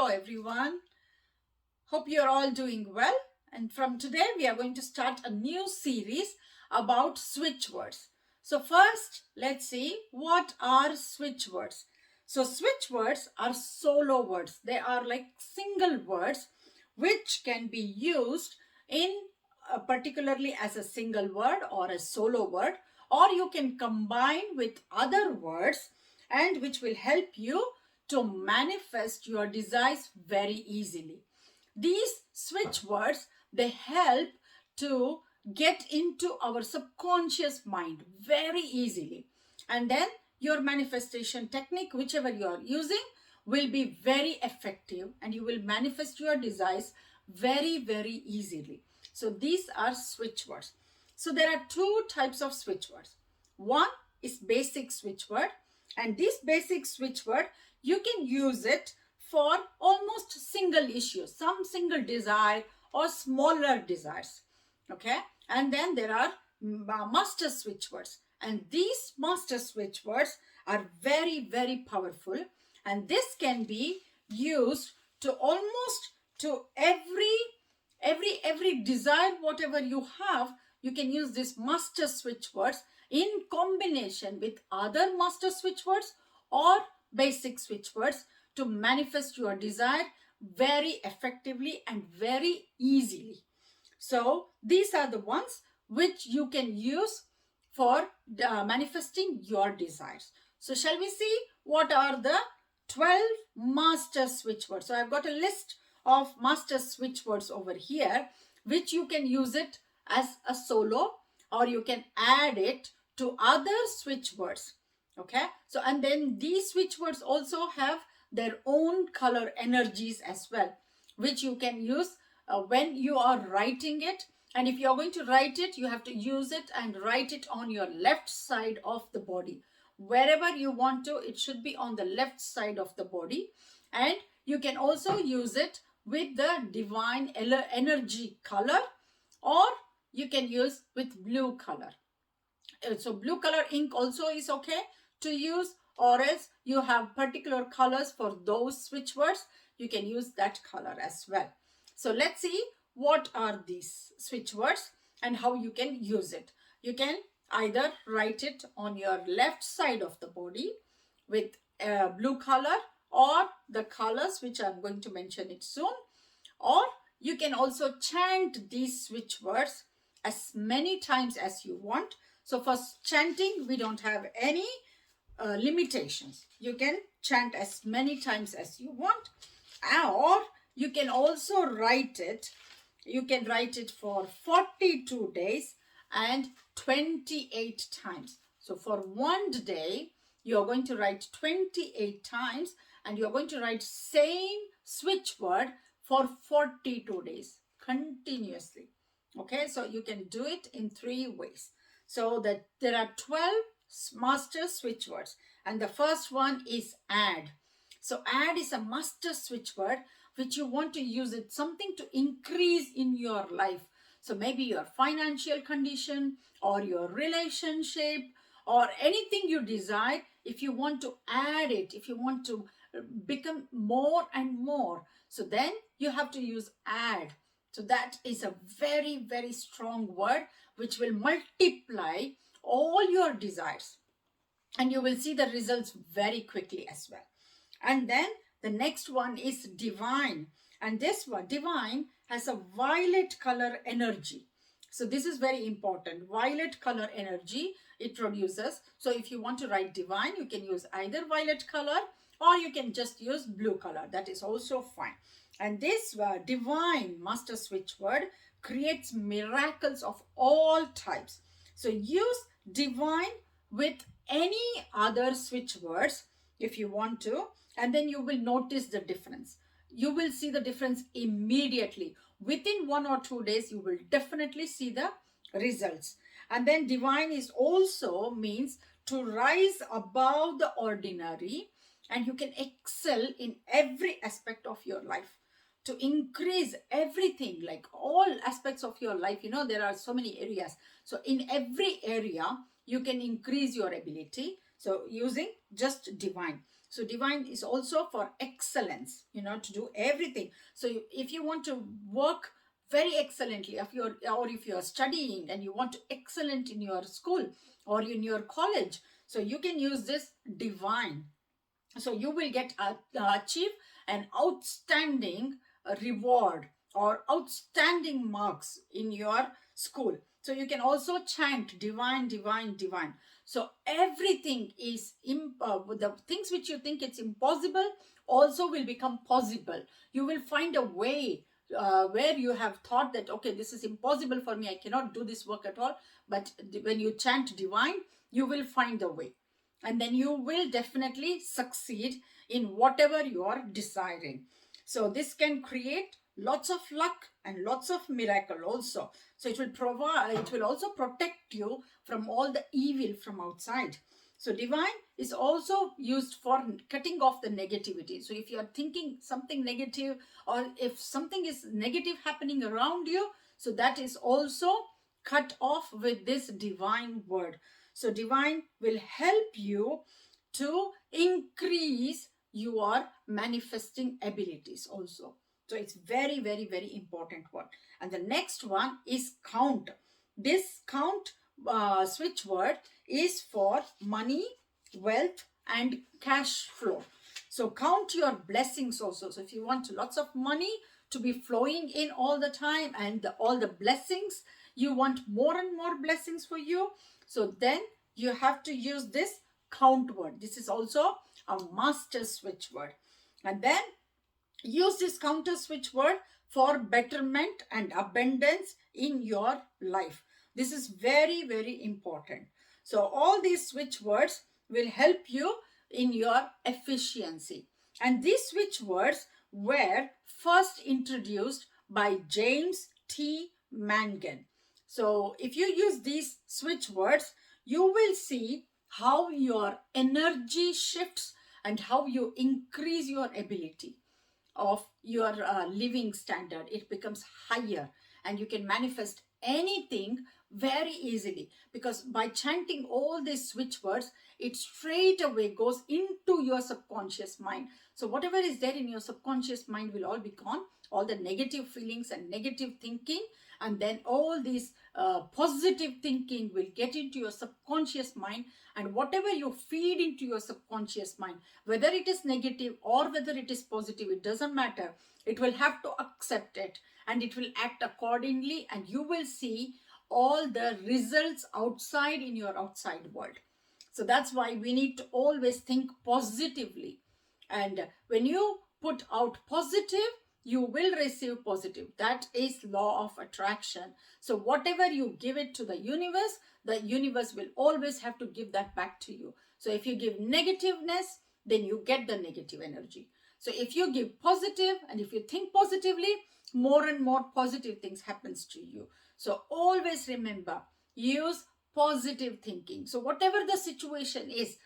Hello everyone. Hope you're all doing well. And from today we are going to start a new series about switch words. So first, let's see what are switch words. So switch words are solo words. They are like single words which can be used in particularly as a single word or a solo word, or you can combine with other words and which will help you to manifest your desires very easily. These switch words, they help to get into our subconscious mind very easily. And then your manifestation technique, whichever you are using, will be very effective and you will manifest your desires very, very easily. So these are switch words. So there are two types of switch words. One is basic switch word, and this basic switch word, you can use it for almost single issues, some single desire or smaller desires. Okay, and then there are master switch words, and these master switch words are very, very powerful, and this can be used to almost to every desire whatever you have. You can use this master switch words in combination with other master switch words or basic switch words to manifest your desire very effectively and very easily. So these are the ones which you can use for manifesting your desires. So shall we see what are the 12 master switch words? So I've got a list of master switch words over here, which you can use it as a solo or you can add it to other switch words. Okay, so and then these switch words also have their own color energies as well, which you can use when you are writing it. And if you are going to write it, you have to use it and write it on your left side of the body. Wherever you want to, it should be on the left side of the body. And you can also use it with the divine energy color, or you can use with blue color. So blue color ink also is okay to use, or else you have particular colors for those switch words, you can use that color as well. So let's see what are these switch words and how you can use it. You can either write it on your left side of the body with blue color or the colors which I'm going to mention it soon, or you can also chant these switch words as many times as you want. So for chanting, we don't have any limitations. You can chant as many times as you want, or you can also write it. You can write it for 42 days and 28 times. So for one day, you are going to write 28 times and you are going to write same switch word for 42 days continuously. Okay, so you can do it in 3 ways. So that there are 12 master switch words, and the first one is add. So add is a master switch word which you want to use it something to increase in your life. So maybe your financial condition or your relationship or anything you desire. If you want to add it, if you want to become more and more, so then you have to use add. So that is a very, very strong word which will multiply all your desires, and you will see the results very quickly as well. And then the next one is divine, and this one, divine, has a violet color energy. So this is very important. Violet color energy it produces. So if you want to write divine, you can use either violet color or you can just use blue color. That is also fine. And this divine master switch word creates miracles of all types. So use divine with any other switch words if you want to, and then you will notice the difference. You will see the difference immediately. Within 1 or 2 days, you will definitely see the results. And then divine is also means to rise above the ordinary, and you can excel in every aspect of your life, to increase everything, like all aspects of your life. You know, there are so many areas. So in every area, you can increase your ability. So using just divine. So divine is also for excellence, to do everything. So if you want to work very excellently, if you're studying and you want to excellent in your school or in your college, so you can use this divine. So you will get achieve an outstanding reward or outstanding marks in your school. So you can also chant divine, divine, divine. So everything is the things which you think it's impossible also will become possible. You will find a way where you have thought that, okay, this is impossible for me, I cannot do this work at all. But when you chant divine, you will find a way, and then you will definitely succeed in whatever you are desiring. So this can create lots of luck and lots of miracle also. So it will also protect you from all the evil from outside. So divine is also used for cutting off the negativity. So if you are thinking something negative, or if something is negative happening around you, so that is also cut off with this divine word. So divine will help you to increase your manifesting abilities also. So it's very, very, very important one. And the next one is count. This count switch word is for money, wealth, and cash flow. So count your blessings also. So if you want lots of money to be flowing in all the time, and all the blessings, you want more and more blessings for you, so then you have to use this count word. This is also a master switch word. And then use this counter switch word for betterment and abundance in your life. This is very, very important. So all these switch words will help you in your efficiency. And these switch words were first introduced by James T. Mangan. So if you use these switch words, you will see how your energy shifts and how you increase your ability of your living standard. It becomes higher, and you can manifest anything very easily, because by chanting all these switch words, it straight away goes into your subconscious mind. So whatever is there in your subconscious mind will all be gone, all the negative feelings and negative thinking, and then all these positive thinking will get into your subconscious mind. And whatever you feed into your subconscious mind, whether it is negative or whether it is positive, it doesn't matter. It will have to accept it, and it will act accordingly, and you will see all the results outside in your outside world. So that's why we need to always think positively. And when you put out positive, you will receive positive. That is law of attraction. So whatever you give it to the universe will always have to give that back to you. So if you give negativeness, then you get the negative energy. So if you give positive, and if you think positively, more and more positive things happens to you. So always remember, use positive thinking. So whatever the situation is,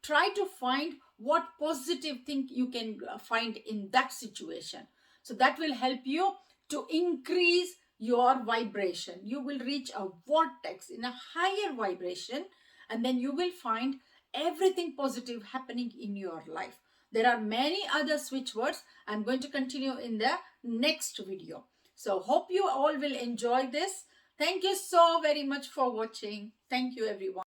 try to find what positive thing you can find in that situation. So that will help you to increase your vibration. You will reach a vortex in a higher vibration, and then you will find everything positive happening in your life. There are many other switch words. I'm going to continue in the next video. So hope you all will enjoy this. Thank you so very much for watching. Thank you, everyone.